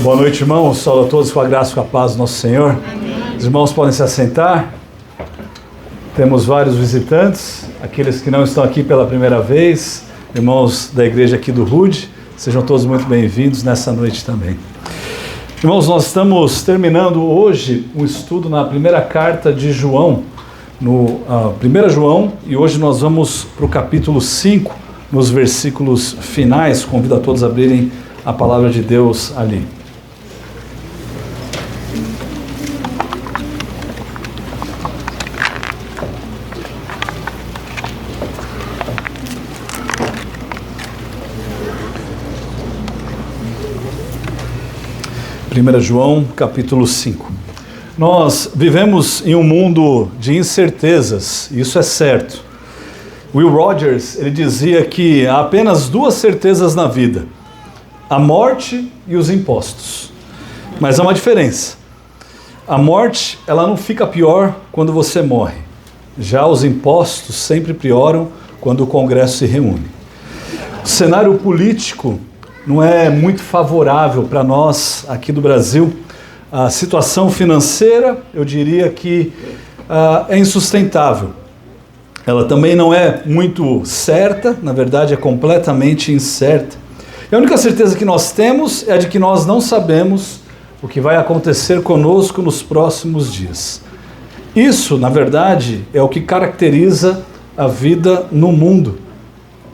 Boa noite, irmãos. Saúdo a todos com a graça e com a paz do nosso Senhor. Amém. Os irmãos podem se assentar. Temos vários visitantes, aqueles que não estão aqui pela primeira vez, irmãos da igreja aqui do RUD, sejam todos muito bem-vindos nessa noite também. Irmãos, nós estamos terminando hoje um estudo na primeira carta de João, no 1 João, e hoje nós vamos para o capítulo 5, nos versículos finais. Convido a todos a abrirem a palavra de Deus ali. João, capítulo 5. Nós vivemos em um mundo de incertezas, isso é certo. Will Rogers, ele dizia que há apenas duas certezas na vida: a morte e os impostos. Mas há uma diferença. A morte, ela não fica pior quando você morre. Já os impostos sempre pioram quando o Congresso se reúne. O cenário político não é muito favorável para nós aqui do Brasil. A situação financeira, eu diria que é insustentável. Ela também não é muito certa, na verdade é completamente incerta. E a única certeza que nós temos é a de que nós não sabemos o que vai acontecer conosco nos próximos dias. Isso, na verdade, é o que caracteriza a vida no mundo.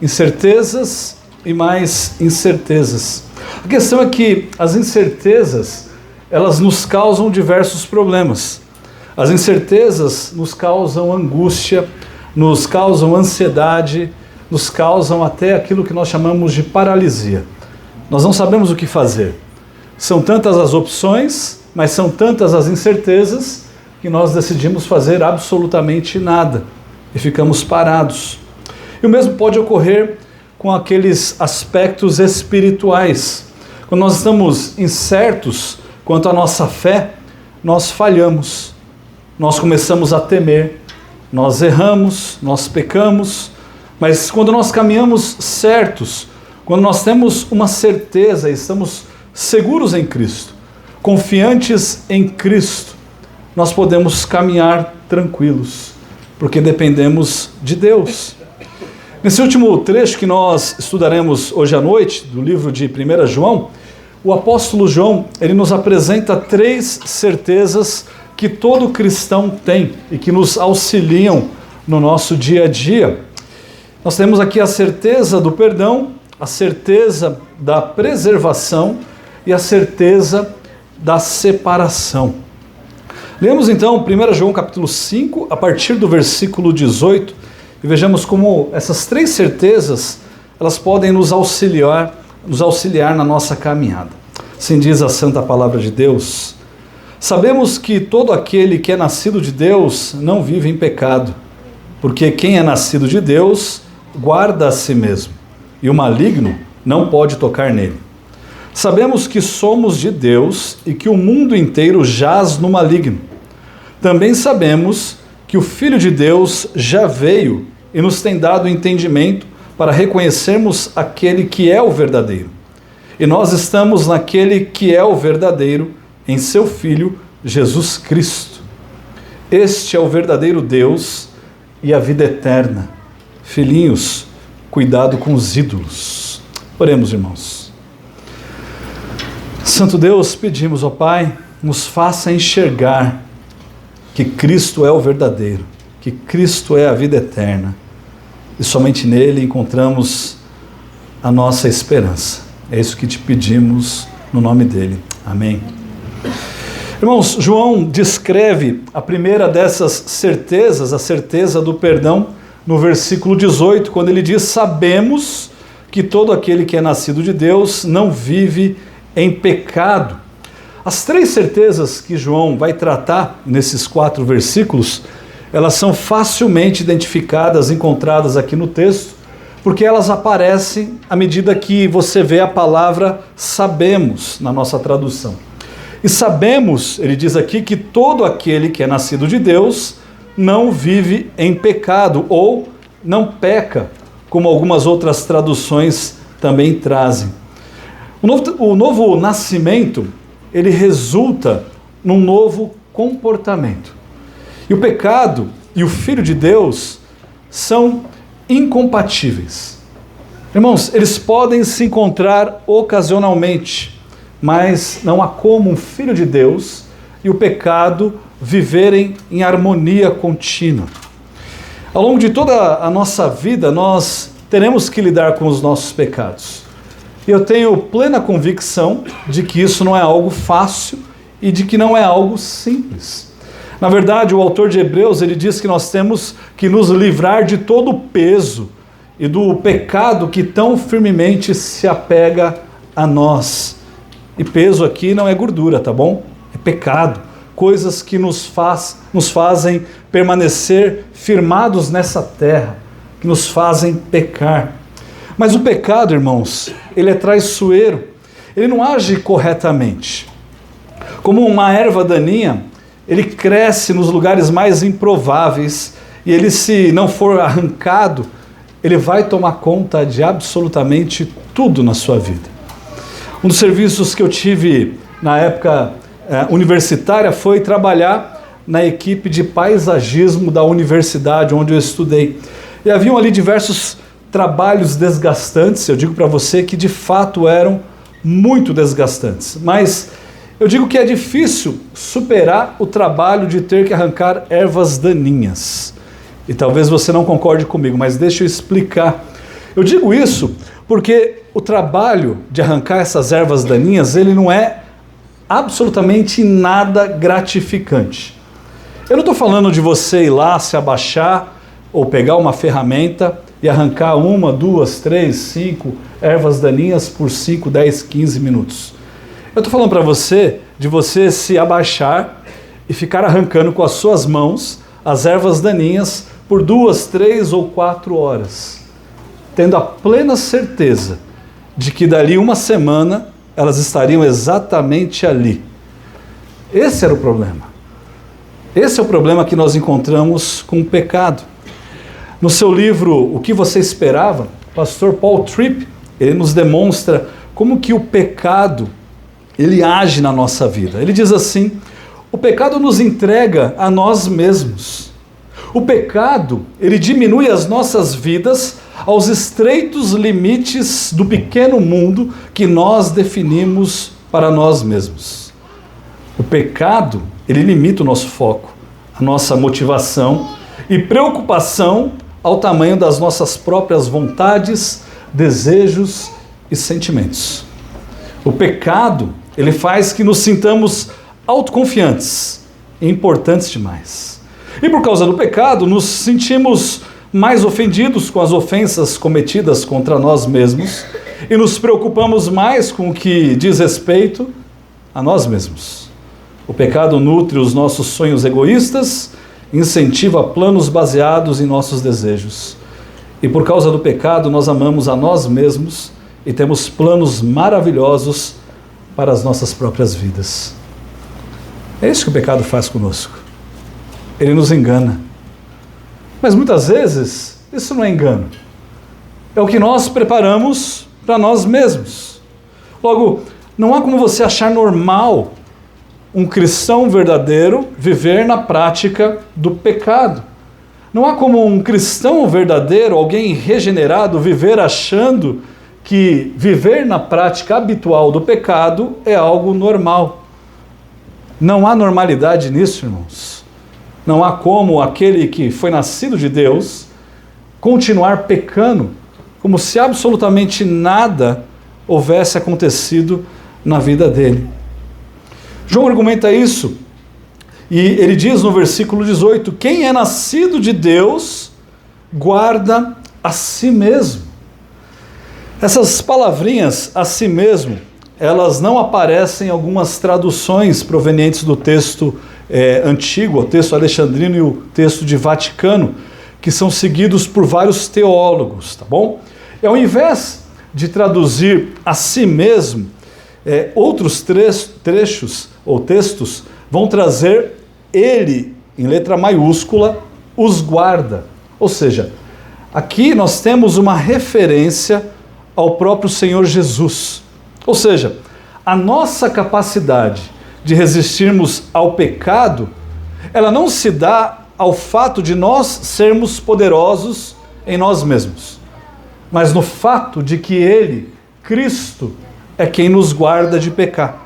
Incertezas e mais incertezas. A questão é que as incertezas, elas nos causam diversos problemas. As incertezas nos causam angústia, nos causam ansiedade, nos causam até aquilo que nós chamamos de paralisia. Nós não sabemos o que fazer. São tantas as opções, mas são tantas as incertezas que nós decidimos fazer absolutamente nada e ficamos parados. E o mesmo pode ocorrer com aqueles aspectos espirituais. Quando nós estamos incertos quanto à nossa fé, nós falhamos, nós começamos a temer, nós erramos, nós pecamos, mas quando nós caminhamos certos, quando nós temos uma certeza e estamos seguros em Cristo, confiantes em Cristo, nós podemos caminhar tranquilos, porque dependemos de Deus. Nesse último trecho que nós estudaremos hoje à noite, do livro de 1 João, o apóstolo João, ele nos apresenta 3 certezas que todo cristão tem e que nos auxiliam no nosso dia a dia. Nós temos aqui a certeza do perdão, a certeza da preservação e a certeza da separação. Lemos então 1 João capítulo 5, a partir do versículo 18, e vejamos como essas 3 certezas, elas podem nos auxiliar na nossa caminhada. Assim diz a santa palavra de Deus: sabemos que todo aquele que é nascido de Deus não vive em pecado, porque quem é nascido de Deus guarda a si mesmo, e o maligno não pode tocar nele. Sabemos que somos de Deus e que o mundo inteiro jaz no maligno. Também sabemos que o Filho de Deus já veio e nos tem dado entendimento para reconhecermos aquele que é o verdadeiro. E nós estamos naquele que é o verdadeiro, em seu Filho, Jesus Cristo. Este é o verdadeiro Deus e a vida eterna. Filhinhos, cuidado com os ídolos. Oremos, irmãos. Santo Deus, pedimos, ó Pai, nos faça enxergar que Cristo é o verdadeiro, que Cristo é a vida eterna. E somente nele encontramos a nossa esperança. É isso que te pedimos no nome dele. Amém. Irmãos, João descreve a primeira dessas certezas, a certeza do perdão, no versículo 18, quando ele diz: sabemos que todo aquele que é nascido de Deus não vive em pecado. As 3 certezas que João vai tratar nesses 4 versículos, elas são facilmente identificadas, encontradas aqui no texto, porque elas aparecem à medida que você vê a palavra sabemos na nossa tradução. E sabemos, ele diz aqui, que todo aquele que é nascido de Deus não vive em pecado, ou não peca, como algumas outras traduções também trazem. O novo nascimento, ele resulta num novo comportamento. E o pecado e o Filho de Deus são incompatíveis. Irmãos, eles podem se encontrar ocasionalmente, mas não há como um Filho de Deus e o pecado viverem em harmonia contínua. Ao longo de toda a nossa vida, nós teremos que lidar com os nossos pecados. E eu tenho plena convicção de que isso não é algo fácil e de que não é algo simples. Na verdade, o autor de Hebreus, ele diz que nós temos que nos livrar de todo o peso e do pecado que tão firmemente se apega a nós. E peso aqui não é gordura, tá bom? É pecado. Coisas que nos fazem permanecer firmados nessa terra, que nos fazem pecar. Mas o pecado, irmãos, ele é traiçoeiro, ele não age corretamente. Como uma erva daninha, ele cresce nos lugares mais improváveis e ele, se não for arrancado, ele vai tomar conta de absolutamente tudo na sua vida. Um dos serviços que eu tive na época universitária foi trabalhar na equipe de paisagismo da universidade onde eu estudei. E haviam ali diversos trabalhos desgastantes, eu digo para você que de fato eram muito desgastantes, mas eu digo que é difícil superar o trabalho de ter que arrancar ervas daninhas. E talvez você não concorde comigo, mas deixa eu explicar. Eu digo isso porque o trabalho de arrancar essas ervas daninhas, ele não é absolutamente nada gratificante. Eu não estou falando de você ir lá, se abaixar ou pegar uma ferramenta e arrancar 1, 2, 3, 5 ervas daninhas por 5, 10, 15 minutos. Eu estou falando para você de você se abaixar e ficar arrancando com as suas mãos as ervas daninhas por 2, 3 ou 4 horas, tendo a plena certeza de que dali uma semana elas estariam exatamente ali. Esse era o problema. Esse é o problema que nós encontramos com o pecado. No seu livro O que Você Esperava, o pastor Paul Tripp, ele nos demonstra como que o pecado, ele age na nossa vida. Ele diz assim: o pecado nos entrega a nós mesmos. O pecado, ele diminui as nossas vidas aos estreitos limites do pequeno mundo que nós definimos para nós mesmos. O pecado, ele limita o nosso foco, a nossa motivação e preocupação ao tamanho das nossas próprias vontades, desejos e sentimentos. O pecado, ele faz que nos sintamos autoconfiantes e importantes demais. E por causa do pecado, nos sentimos mais ofendidos com as ofensas cometidas contra nós mesmos e nos preocupamos mais com o que diz respeito a nós mesmos. O pecado nutre os nossos sonhos egoístas, incentiva planos baseados em nossos desejos. E por causa do pecado, nós amamos a nós mesmos e temos planos maravilhosos para as nossas próprias vidas. É isso que o pecado faz conosco. Ele nos engana. Mas muitas vezes, isso não é engano. É o que nós preparamos para nós mesmos. Logo, não há como você achar normal um cristão verdadeiro viver na prática do pecado. Não há como um cristão verdadeiro, alguém regenerado, viver achando que viver na prática habitual do pecado é algo normal. Não há normalidade nisso, irmãos. Não há como aquele que foi nascido de Deus continuar pecando como se absolutamente nada houvesse acontecido na vida dele. João argumenta isso e ele diz no versículo 18: quem é nascido de Deus guarda a si mesmo. Essas palavrinhas, a si mesmo, elas não aparecem em algumas traduções provenientes do texto antigo, o texto alexandrino e o texto de Vaticano, que são seguidos por vários teólogos, tá bom? E ao invés de traduzir a si mesmo, outros trechos ou textos vão trazer ele, em letra maiúscula, os guarda. Ou seja, aqui nós temos uma referência ao próprio Senhor Jesus. Ou seja, a nossa capacidade de resistirmos ao pecado, ela não se dá ao fato de nós sermos poderosos em nós mesmos, mas no fato de que Ele, Cristo, é quem nos guarda de pecar.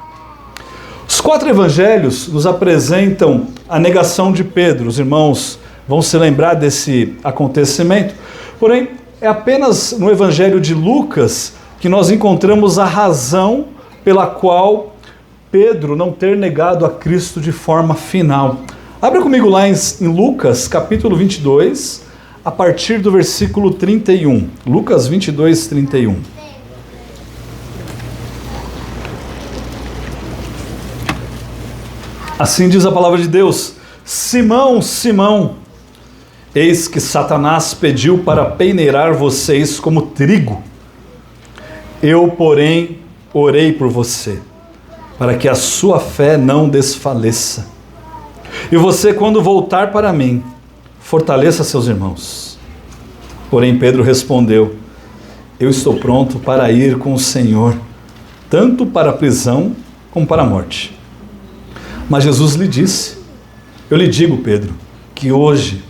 Os 4 evangelhos nos apresentam a negação de Pedro. Os irmãos vão se lembrar desse acontecimento. Porém, é apenas no evangelho de Lucas que nós encontramos a razão pela qual Pedro não ter negado a Cristo de forma final. Abra comigo lá em Lucas, capítulo 22, a partir do versículo 31. Lucas 22, 31. Assim diz a palavra de Deus: Simão, Simão, eis que Satanás pediu para peneirar vocês como trigo. Eu, porém, orei por você, para que a sua fé não desfaleça. E você, quando voltar para mim, fortaleça seus irmãos. Porém, Pedro respondeu: eu estou pronto para ir com o Senhor, tanto para a prisão como para a morte. Mas Jesus lhe disse: eu lhe digo, Pedro, que hoje,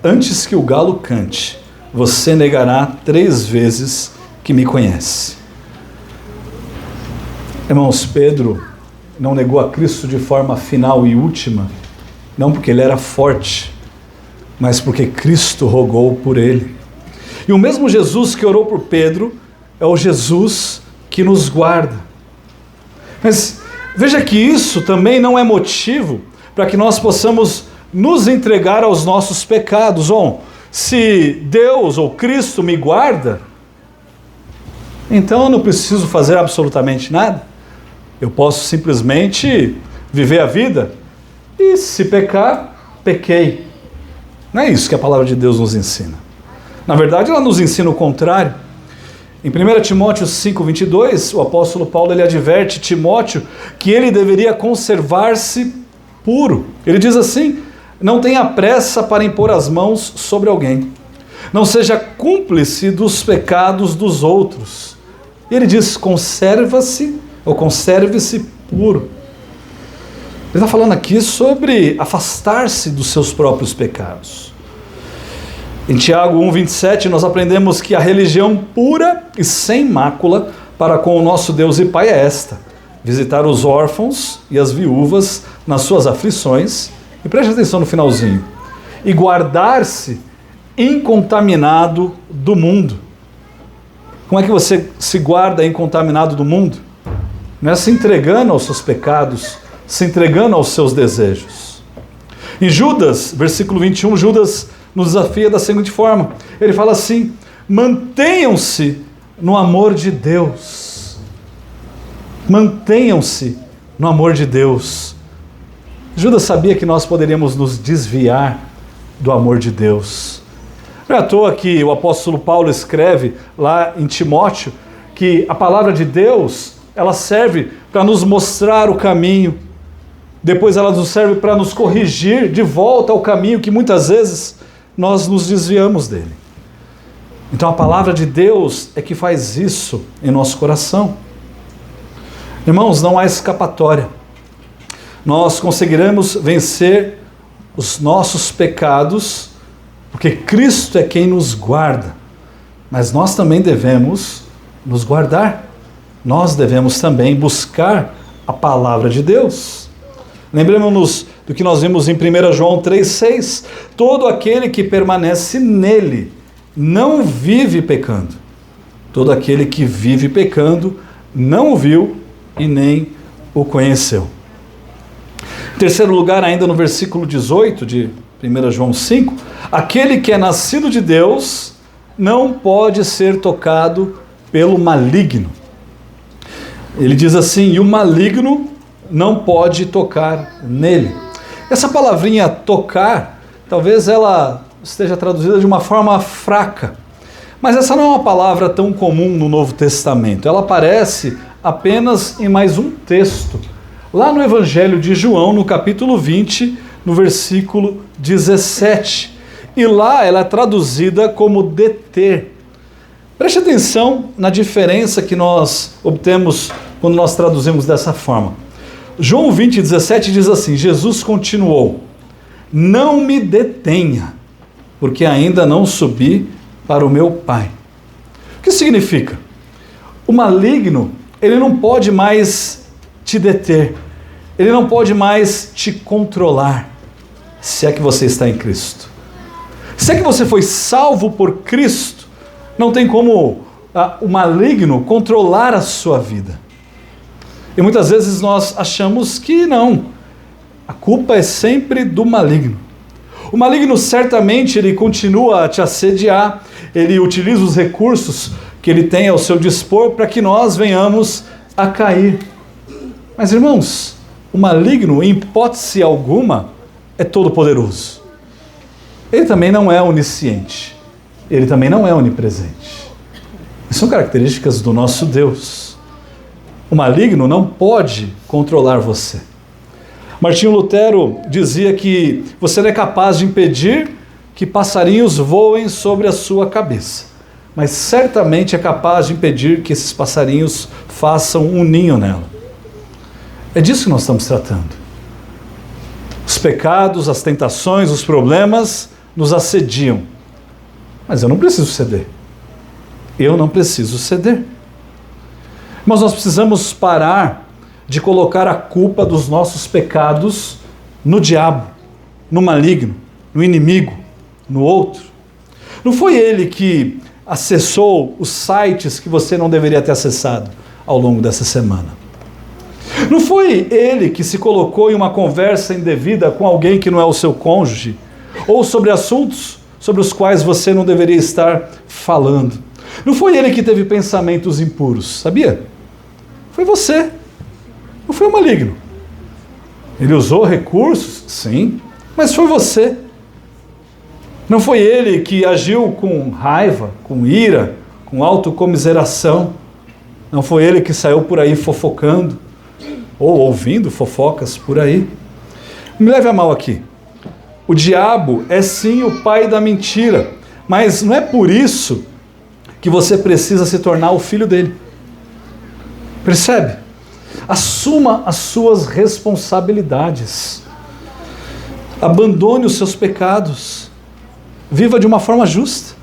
antes que o galo cante, você negará 3 vezes que me conhece. Irmãos, Pedro não negou a Cristo de forma final e última, não porque ele era forte, mas porque Cristo rogou por ele. E o mesmo Jesus que orou por Pedro é o Jesus que nos guarda. Mas veja que isso também não é motivo para que nós possamos nos entregar aos nossos pecados. Bom, se Deus ou Cristo me guarda, então eu não preciso fazer absolutamente nada. Eu posso simplesmente viver a vida e, se pecar, pequei. Não é isso que a palavra de Deus nos ensina. Na verdade, ela nos ensina o contrário. Em 1 Timóteo 5:22, o apóstolo Paulo ele adverte Timóteo que ele deveria conservar-se puro. Ele diz assim: não tenha pressa para impor as mãos sobre alguém. Não seja cúmplice dos pecados dos outros. E ele diz: conserve-se puro. Ele está falando aqui sobre afastar-se dos seus próprios pecados. Em Tiago 1:27 nós aprendemos que a religião pura e sem mácula para com o nosso Deus e Pai é esta: visitar os órfãos e as viúvas nas suas aflições, e preste atenção no finalzinho, e guardar-se incontaminado do mundo. Como é que você se guarda incontaminado do mundo? Não é se entregando aos seus pecados, se entregando aos seus desejos. Em Judas, versículo 21, Judas nos desafia da seguinte forma. Ele fala assim: mantenham-se no amor de Deus. Mantenham-se no amor de Deus. Judas sabia que nós poderíamos nos desviar do amor de Deus. Não é à toa que o apóstolo Paulo escreve lá em Timóteo que a palavra de Deus, ela serve para nos mostrar o caminho. Depois ela nos serve para nos corrigir de volta ao caminho que muitas vezes nós nos desviamos dele. Então a palavra de Deus é que faz isso em nosso coração. Irmãos, não há escapatória. Nós conseguiremos vencer os nossos pecados, porque Cristo é quem nos guarda. Mas nós também devemos nos guardar. Nós devemos também buscar a palavra de Deus. Lembremos-nos do que nós vimos em 1 João 3,6. Todo aquele que permanece nele não vive pecando. Todo aquele que vive pecando não o viu e nem o conheceu. Em terceiro lugar, ainda no versículo 18 de 1 João 5, aquele que é nascido de Deus não pode ser tocado pelo maligno. Ele diz assim: e o maligno não pode tocar nele. Essa palavrinha tocar, talvez ela esteja traduzida de uma forma fraca, mas essa não é uma palavra tão comum no Novo Testamento. Ela aparece apenas em mais um texto, lá no Evangelho de João, no capítulo 20, no versículo 17. E lá ela é traduzida como deter. Preste atenção na diferença que nós obtemos quando nós traduzimos dessa forma. João 20:17 diz assim: Jesus continuou: não me detenha, porque ainda não subi para o meu Pai. O que significa? O maligno, ele não pode mais te deter, ele não pode mais te controlar, se é que você está em Cristo. Se é que você foi salvo por Cristo, não tem como o maligno controlar a sua vida. E muitas vezes nós achamos que não, a culpa é sempre do maligno. O maligno certamente ele continua a te assediar, ele utiliza os recursos que ele tem ao seu dispor para que nós venhamos a cair. Mas irmãos, o maligno em hipótese alguma é todo poderoso. Ele também não é onisciente, ele também não é onipresente. São características do nosso Deus. O maligno não pode controlar você. Martinho Lutero dizia que você não é capaz de impedir que passarinhos voem sobre a sua cabeça, mas certamente é capaz de impedir que esses passarinhos façam um ninho nela. É disso que nós estamos tratando. Os pecados, as tentações, os problemas nos assediam, mas eu não preciso ceder. Eu não preciso ceder. Mas nós precisamos parar de colocar a culpa dos nossos pecados no diabo, no maligno, no inimigo, no outro. Não foi ele que acessou os sites que você não deveria ter acessado ao longo dessa semana. Não foi ele que se colocou em uma conversa indevida com alguém que não é o seu cônjuge, ou sobre assuntos sobre os quais você não deveria estar falando. Não foi ele que teve pensamentos impuros, sabia? Foi você. Não foi o maligno. Ele usou recursos, sim, mas foi você. Não foi ele que agiu com raiva, com ira, com autocomiseração. Não foi ele que saiu por aí fofocando, ou ouvindo fofocas por aí. Me leve a mal aqui. O diabo é sim o pai da mentira, mas não é por isso que você precisa se tornar o filho dele. Percebe? Assuma as suas responsabilidades. Abandone os seus pecados. Viva de uma forma justa.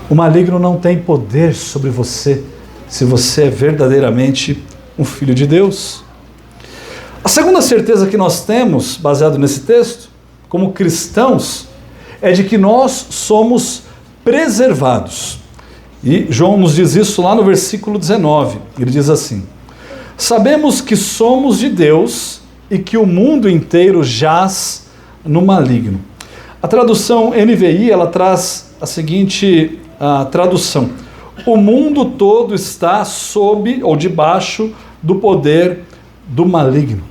O maligno não tem poder sobre você, se você é verdadeiramente um filho de Deus. A segunda certeza que nós temos, baseado nesse texto, como cristãos, é de que nós somos preservados. E João nos diz isso lá no versículo 19. Ele diz assim: sabemos que somos de Deus e que o mundo inteiro jaz no maligno. A tradução NVI, ela traz a seguinte tradução: o mundo todo está sob ou debaixo do poder do maligno.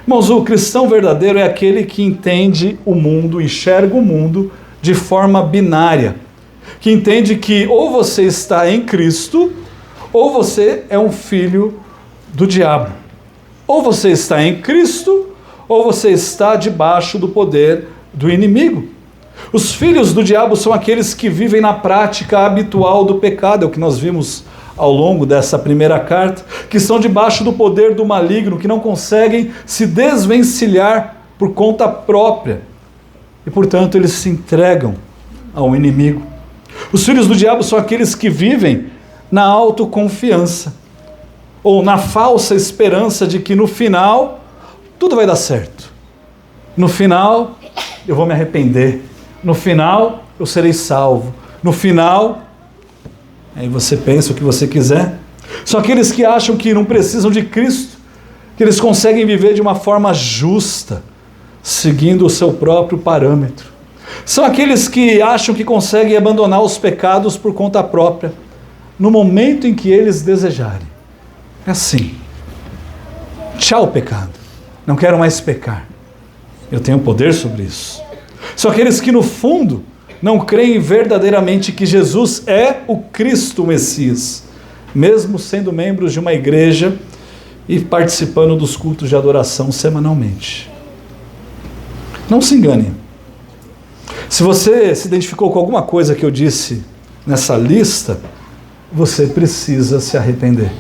Irmãos, o cristão verdadeiro é aquele que entende o mundo, enxerga o mundo de forma binária, que entende que ou você está em Cristo, ou você é um filho do diabo. Ou você está em Cristo, ou você está debaixo do poder do inimigo. Os filhos do diabo são aqueles que vivem na prática habitual do pecado, é o que nós vimos ao longo dessa primeira carta, que estão debaixo do poder do maligno, que não conseguem se desvencilhar por conta própria, e portanto eles se entregam ao inimigo. Os filhos do diabo são aqueles que vivem na autoconfiança, ou na falsa esperança de que no final tudo vai dar certo. No final eu vou me arrepender, no final eu serei salvo, no final, aí você pensa o que você quiser. São aqueles que acham que não precisam de Cristo, que eles conseguem viver de uma forma justa, seguindo o seu próprio parâmetro. São aqueles que acham que conseguem abandonar os pecados por conta própria, no momento em que eles desejarem. É assim. Tchau, pecado. Não quero mais pecar. Eu tenho poder sobre isso. São aqueles que, no fundo, não creem verdadeiramente que Jesus é o Cristo, o Messias, mesmo sendo membros de uma igreja e participando dos cultos de adoração semanalmente. Não se engane. Se você se identificou com alguma coisa que eu disse nessa lista, você precisa se arrepender.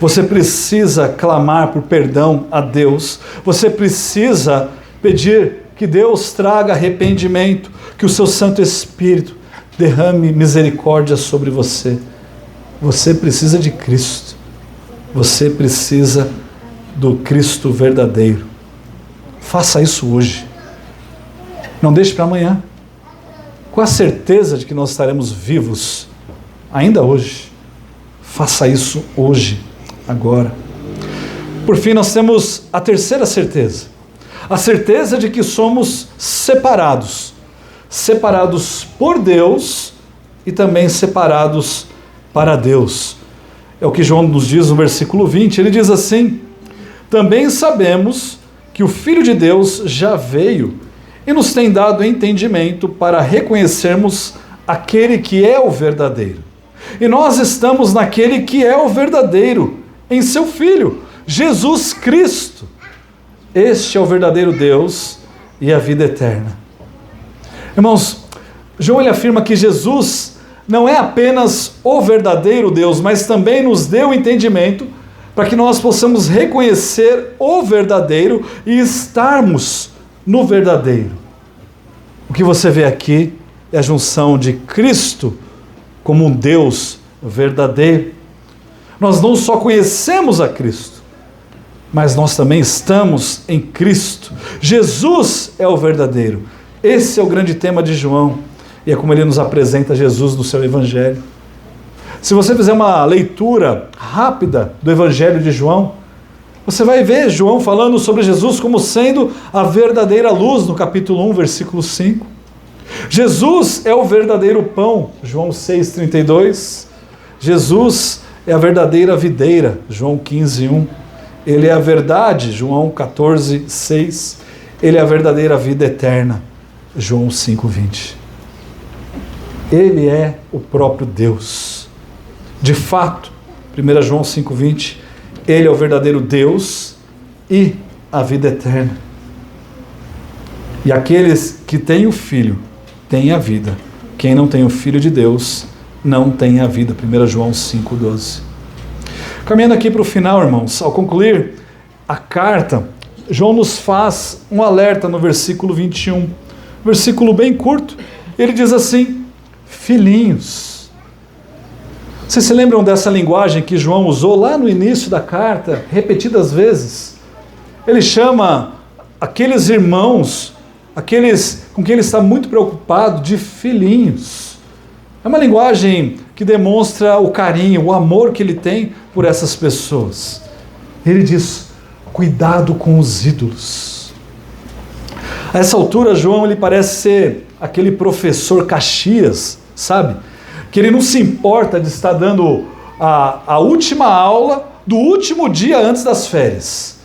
Você precisa clamar por perdão a Deus. Você precisa pedir que Deus traga arrependimento, que o seu Santo Espírito derrame misericórdia sobre você. Você precisa de Cristo. Você precisa do Cristo verdadeiro. Faça isso hoje. Não deixe para amanhã. Com a certeza de que nós estaremos vivos ainda hoje. Faça isso hoje, agora. Por fim, nós temos a terceira certeza. A certeza de que somos separados. Separados por Deus e também separados para Deus. É o que João nos diz no versículo 20. Ele diz assim: também sabemos que o Filho de Deus já veio e nos tem dado entendimento para reconhecermos aquele que é o verdadeiro. E nós estamos naquele que é o verdadeiro, em seu Filho, Jesus Cristo. Este é o verdadeiro Deus e a vida eterna. Irmãos, João ele afirma que Jesus não é apenas o verdadeiro Deus, mas também nos deu entendimento para que nós possamos reconhecer o verdadeiro e estarmos no verdadeiro. O que você vê aqui é a junção de Cristo como um Deus verdadeiro. Nós não só conhecemos a Cristo, mas nós também estamos em Cristo. Jesus é o verdadeiro. Esse é o grande tema de João, e é como ele nos apresenta Jesus no seu Evangelho. Se você fizer uma leitura rápida do Evangelho de João, você vai ver João falando sobre Jesus como sendo a verdadeira luz, no capítulo 1, versículo 5. Jesus é o verdadeiro pão, João 6,32. Jesus é a verdadeira videira, João 15,1. Ele é a verdade, João 14,6. Ele é a verdadeira vida eterna, João 5,20. Ele é o próprio Deus. De fato, 1 João 5,20, ele é o verdadeiro Deus e a vida eterna. E aqueles que têm o Filho têm a vida. Quem não tem o Filho de Deus não tem a vida. 1 João 5,12. Caminhando aqui para o final, irmãos, ao concluir a carta, João nos faz um alerta no versículo 21. Versículo bem curto. Ele diz assim: filhinhos. Vocês se lembram dessa linguagem que João usou lá no início da carta, repetidas vezes? Ele chama aqueles irmãos, aqueles com quem ele está muito preocupado, de filhinhos. É uma linguagem que demonstra o carinho, o amor que ele tem por essas pessoas. Ele diz: cuidado com os ídolos. A essa altura, João ele parece ser aquele professor Caxias, sabe? Que ele não se importa de estar dando a última aula do último dia antes das férias.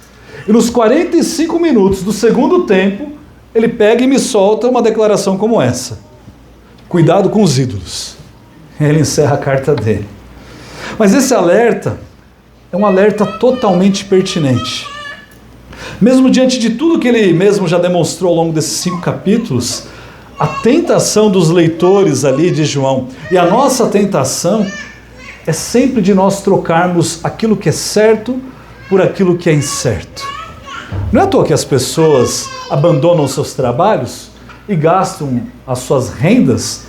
E nos 45 minutos do segundo tempo, ele pega e me solta uma declaração como essa: cuidado com os ídolos. Ele encerra a carta dele. Mas esse alerta é um alerta totalmente pertinente. Mesmo diante de tudo que ele mesmo já demonstrou ao longo desses 5 capítulos, a tentação dos leitores ali de João e a nossa tentação é sempre de nós trocarmos aquilo que é certo por aquilo que é incerto. Não é à toa que as pessoas abandonam seus trabalhos e gastam as suas rendas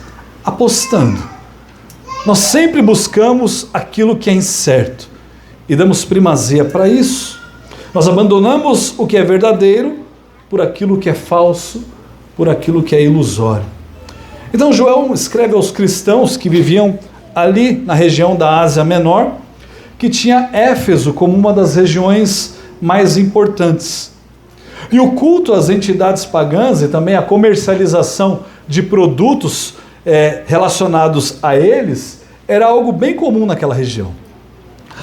apostando. Nós sempre buscamos aquilo que é incerto e damos primazia para isso. Nós abandonamos o que é verdadeiro por aquilo que é falso, por aquilo que é ilusório. Então João escreve aos cristãos que viviam ali na região da Ásia Menor, que tinha Éfeso como uma das regiões mais importantes. E o culto às entidades pagãs e também a comercialização de produtos relacionados a eles era algo bem comum naquela região.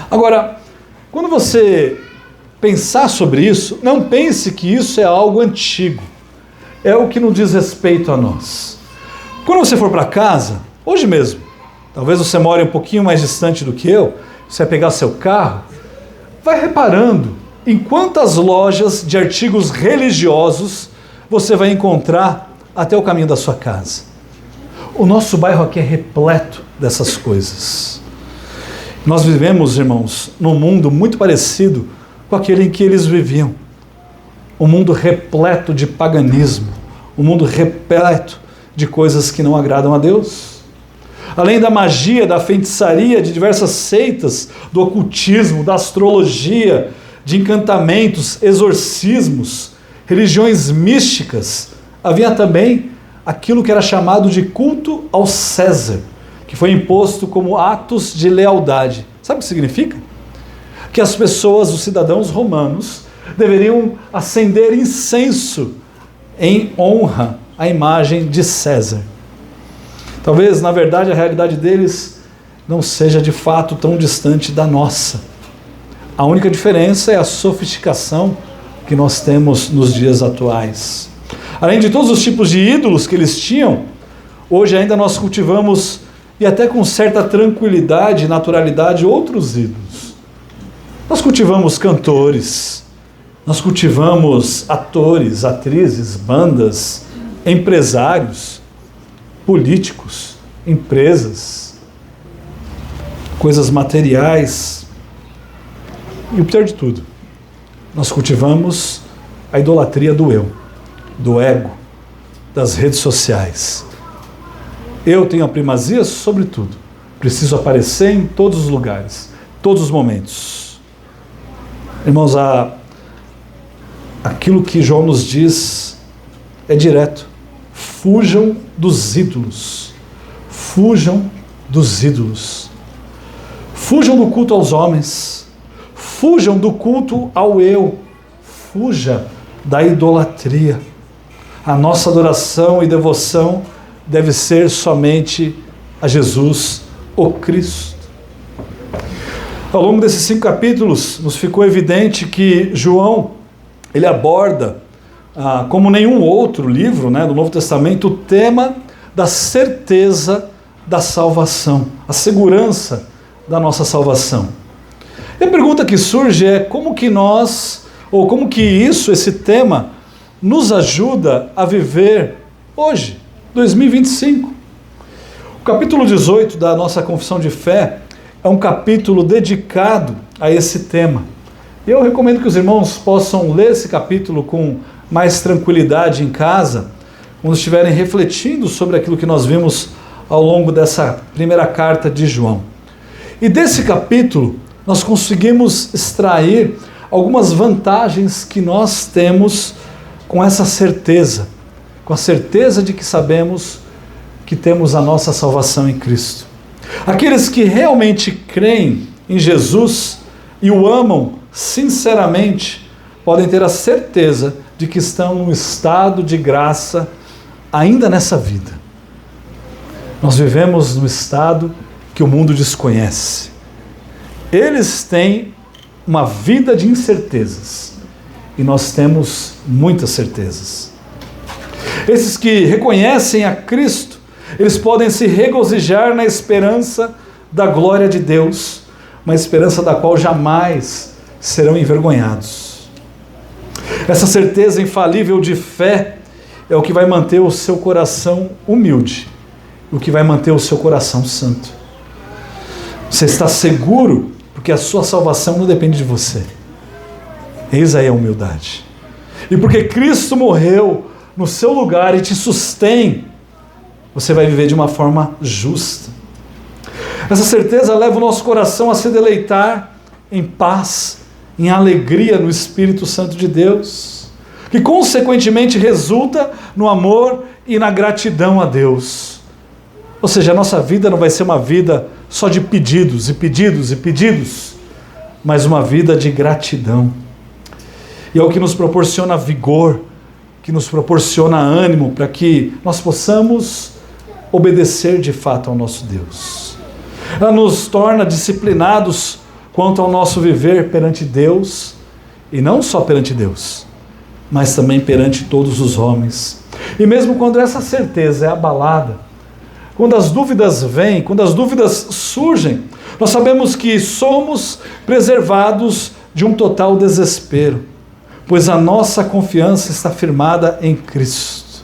Agora, quando você pensar sobre isso, não pense que isso é algo antigo. É o que não diz respeito a nós. Quando você for para casa, hoje mesmo, talvez você more um pouquinho mais distante do que eu, você vai pegar seu carro, vai reparando em quantas lojas de artigos religiosos você vai encontrar até o caminho da sua casa. O nosso bairro aqui é repleto dessas coisas. Nós vivemos, irmãos, num mundo muito parecido com aquele em que eles viviam. Um mundo repleto de paganismo, um mundo repleto de coisas que não agradam a Deus. Além da magia, da feitiçaria, de diversas seitas, do ocultismo, da astrologia, de encantamentos, exorcismos, religiões místicas, havia também aquilo que era chamado de culto ao César, que foi imposto como atos de lealdade. Sabe o que significa? Que as pessoas, os cidadãos romanos, deveriam acender incenso em honra à imagem de César. Talvez, na verdade, a realidade deles não seja de fato tão distante da nossa. A única diferença é a sofisticação que nós temos nos dias atuais. Além de todos os tipos de ídolos que eles tinham, hoje ainda nós cultivamos, e até com certa tranquilidade e naturalidade, outros ídolos. Nós cultivamos cantores, nós cultivamos atores, atrizes, bandas, empresários, políticos, empresas, coisas materiais. E o pior de tudo, nós cultivamos a idolatria do eu, do ego, das redes sociais. Eu tenho a primazia sobre tudo. Preciso aparecer em todos os lugares, todos os momentos. Irmãos, aquilo que João nos diz é direto. Fujam dos ídolos. Fujam dos ídolos. Fujam do culto aos homens. Fujam do culto ao eu. Fuja da idolatria. A nossa adoração e devoção deve ser somente a Jesus, o Cristo. Ao longo desses 5 capítulos, nos ficou evidente que João, ele aborda, como nenhum outro livro, do Novo Testamento, o tema da certeza da salvação, a segurança da nossa salvação. E a pergunta que surge é como que nós, ou como que esse tema, nos ajuda a viver hoje, 2025. O capítulo 18 da nossa Confissão de Fé é um capítulo dedicado a esse tema. E eu recomendo que os irmãos possam ler esse capítulo com mais tranquilidade em casa, quando estiverem refletindo sobre aquilo que nós vimos ao longo dessa primeira carta de João. E desse capítulo, nós conseguimos extrair algumas vantagens que nós temos com essa certeza, com a certeza de que sabemos que temos a nossa salvação em Cristo. Aqueles que realmente creem em Jesus e o amam sinceramente, podem ter a certeza de que estão num estado de graça ainda nessa vida. Nós vivemos num estado que o mundo desconhece. Eles têm uma vida de incertezas e nós temos muitas certezas. Esses que reconhecem a Cristo, eles podem se regozijar na esperança da glória de Deus, uma esperança da qual jamais serão envergonhados. Essa certeza infalível de fé é o que vai manter o seu coração humilde, o que vai manter o seu coração santo. Você está seguro porque a sua salvação não depende de você. Eis aí a humildade. E porque Cristo morreu no seu lugar e te sustém, você vai viver de uma forma justa. Essa certeza leva o nosso coração a se deleitar em paz, em alegria no Espírito Santo de Deus, que consequentemente resulta no amor e na gratidão a Deus. Ou seja, a nossa vida não vai ser uma vida só de pedidos e pedidos e pedidos, mas uma vida de gratidão. E é o que nos proporciona vigor, que nos proporciona ânimo para que nós possamos obedecer de fato ao nosso Deus. Ela nos torna disciplinados quanto ao nosso viver perante Deus, e não só perante Deus, mas também perante todos os homens. E mesmo quando essa certeza é abalada, quando as dúvidas vêm, quando as dúvidas surgem, nós sabemos que somos preservados de um total desespero, pois a nossa confiança está firmada em Cristo.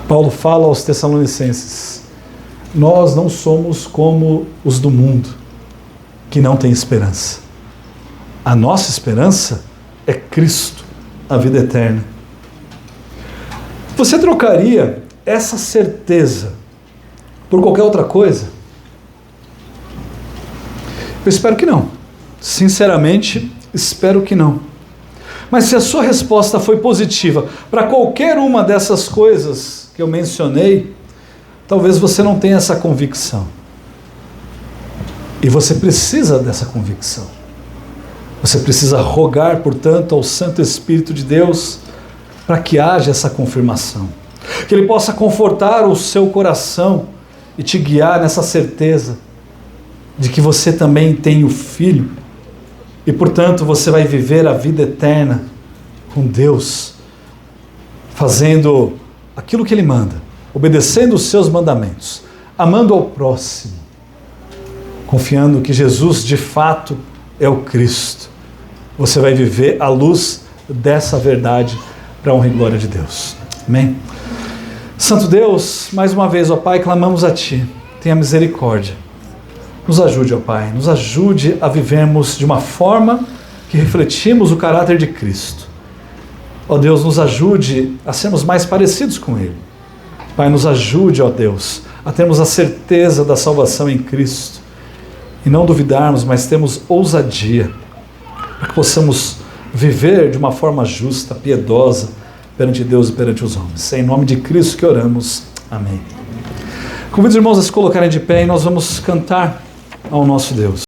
Paulo fala aos Tessalonicenses: nós não somos como os do mundo, que não tem esperança. A nossa esperança é Cristo, a vida eterna. Você trocaria essa certeza por qualquer outra coisa? Eu espero que não. Sinceramente, espero que não. Mas se a sua resposta foi positiva para qualquer uma dessas coisas que eu mencionei, talvez você não tenha essa convicção. E você precisa dessa convicção. Você precisa rogar, portanto, ao Santo Espírito de Deus para que haja essa confirmação. Que Ele possa confortar o seu coração e te guiar nessa certeza de que você também tem o Filho e, portanto, você vai viver a vida eterna com Deus, fazendo aquilo que Ele manda, obedecendo os seus mandamentos, amando ao próximo, confiando que Jesus de fato é o Cristo. Você vai viver à luz dessa verdade para a honra e glória de Deus. Amém? Santo Deus, mais uma vez, ó Pai, clamamos a Ti. Tenha misericórdia. Nos ajude, ó Pai. Nos ajude a vivermos de uma forma que refletimos o caráter de Cristo. Ó Deus, nos ajude a sermos mais parecidos com Ele. Pai, nos ajude, ó Deus, a termos a certeza da salvação em Cristo. E não duvidarmos, mas temos ousadia para que possamos viver de uma forma justa, piedosa, perante Deus e perante os homens. É em nome de Cristo que oramos. Amém. Convido os irmãos a se colocarem de pé e nós vamos cantar ao nosso Deus.